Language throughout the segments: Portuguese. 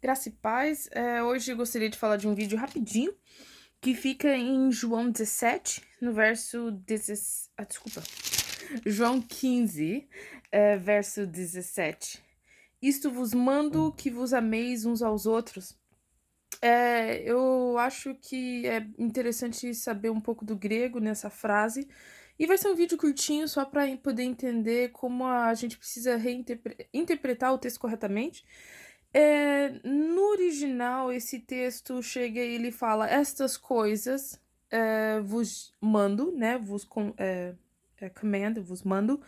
Graça e paz. Hoje eu gostaria de falar de um vídeo rapidinho que fica em João 17, no verso 10, desculpa. João 15, verso 17. Isto vos mando que vos ameis uns aos outros. Eu acho que é interessante saber um pouco do grego nessa frase. E vai ser um vídeo curtinho só para poder entender como a gente precisa interpretar o texto corretamente. No original, esse texto chega e ele fala: Estas coisas vos mando, né? Command, vos mando,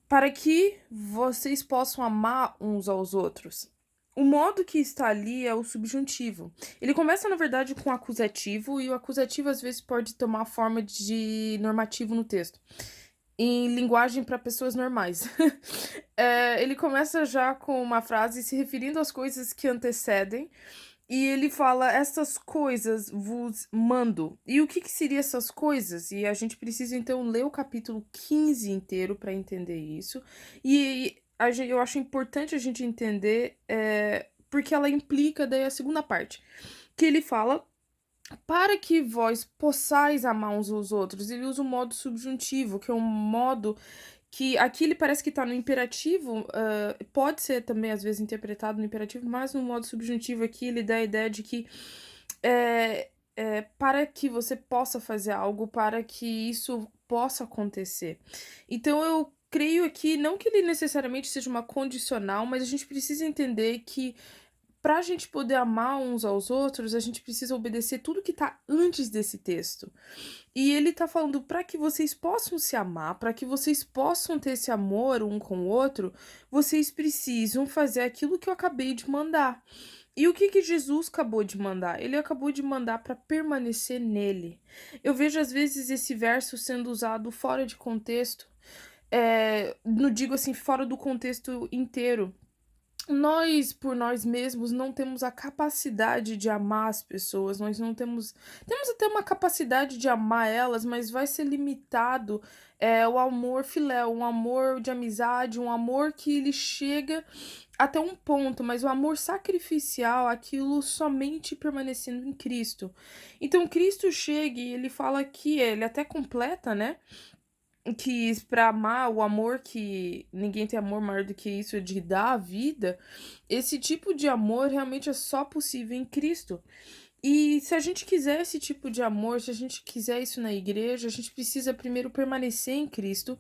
para que vocês possam amar uns aos outros. O modo que está ali é o subjuntivo. Ele começa, na verdade, com o acusativo, e o acusativo às vezes pode tomar a forma de normativo no texto, em linguagem para pessoas normais. Ele começa já com uma frase se referindo às coisas que antecedem, e ele fala: Estas coisas vos mando. E o que seria essas coisas? E a gente precisa então ler o capítulo 15 inteiro para entender isso. Eu acho importante a gente entender, porque ela implica daí a segunda parte, que ele fala para que vós possais amar uns aos outros. Ele usa o modo subjuntivo, que é um modo que aqui ele parece que tá no imperativo, pode ser também às vezes interpretado no imperativo, mas no modo subjuntivo aqui ele dá a ideia de que para que você possa fazer algo, para que isso possa acontecer. Então eu creio aqui, não que ele necessariamente seja uma condicional, mas a gente precisa entender que para a gente poder amar uns aos outros, a gente precisa obedecer tudo que tá antes desse texto. E ele tá falando para que vocês possam se amar, para que vocês possam ter esse amor um com o outro, vocês precisam fazer aquilo que eu acabei de mandar. E o que Jesus acabou de mandar? Ele acabou de mandar para permanecer nele. Eu vejo às vezes esse verso sendo usado fora de contexto, não digo assim, fora do contexto inteiro. Nós, por nós mesmos, não temos a capacidade de amar as pessoas, nós não temos até uma capacidade de amar elas, mas vai ser limitado, o amor filéu, um amor de amizade, um amor que ele chega até um ponto, mas o amor sacrificial, aquilo somente permanecendo em Cristo. Então Cristo chega e ele fala que ele até completa, né? Que para amar o amor, que ninguém tem amor maior do que isso, é de dar a vida. Esse tipo de amor realmente é só possível em Cristo. E se a gente quiser esse tipo de amor, se a gente quiser isso na igreja, a gente precisa primeiro permanecer em Cristo.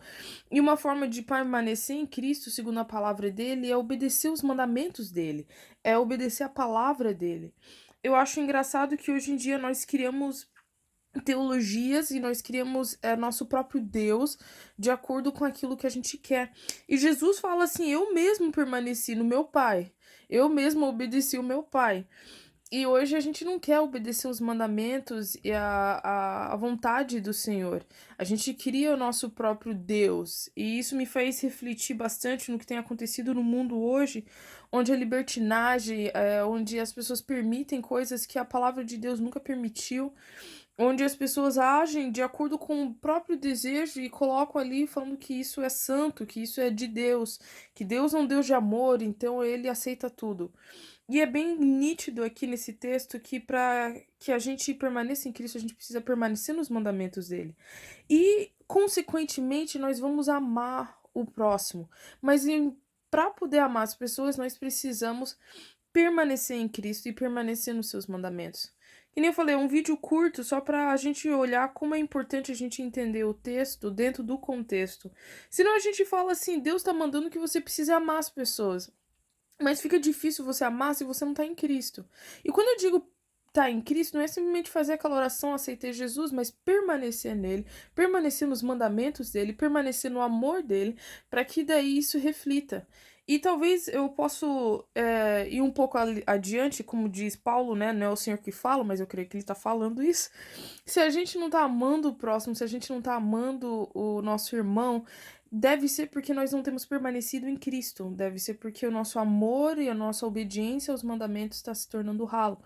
E uma forma de permanecer em Cristo, segundo a palavra dele, é obedecer os mandamentos dele, é obedecer a palavra dele. Eu acho engraçado que hoje em dia nós criamos teologias e nós criamos nosso próprio Deus de acordo com aquilo que a gente quer. E Jesus fala assim: eu mesmo permaneci no meu Pai, eu mesmo obedeci o meu Pai. E hoje a gente não quer obedecer os mandamentos e a vontade do Senhor. A gente cria o nosso próprio Deus. E isso me faz refletir bastante no que tem acontecido no mundo hoje, onde a libertinagem, onde as pessoas permitem coisas que a palavra de Deus nunca permitiu, onde as pessoas agem de acordo com o próprio desejo e colocam ali falando que isso é santo, que isso é de Deus, que Deus é um Deus de amor, então ele aceita tudo. E é bem nítido aqui nesse texto que para que a gente permaneça em Cristo, a gente precisa permanecer nos mandamentos dele. E, consequentemente, nós vamos amar o próximo. Mas para poder amar as pessoas, nós precisamos permanecer em Cristo e permanecer nos seus mandamentos. Que nem eu falei, é um vídeo curto só para a gente olhar como é importante a gente entender o texto dentro do contexto. Senão a gente fala assim: Deus está mandando que você precisa amar as pessoas. Mas fica difícil você amar se você não tá em Cristo. E quando eu digo tá em Cristo, não é simplesmente fazer aquela oração, aceitar Jesus, mas permanecer nele, permanecer nos mandamentos dele, permanecer no amor dele, para que daí isso reflita. E talvez eu possa ir um pouco adiante, como diz Paulo, né? Não é o Senhor que fala, mas eu creio que ele tá falando isso. Se a gente não tá amando o próximo, se a gente não tá amando o nosso irmão, deve ser porque nós não temos permanecido em Cristo. Deve ser porque o nosso amor e a nossa obediência aos mandamentos está se tornando ralo.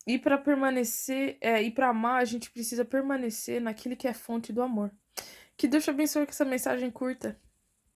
E para permanecer, e para amar, a gente precisa permanecer naquele que é fonte do amor. Que Deus te abençoe com essa mensagem curta.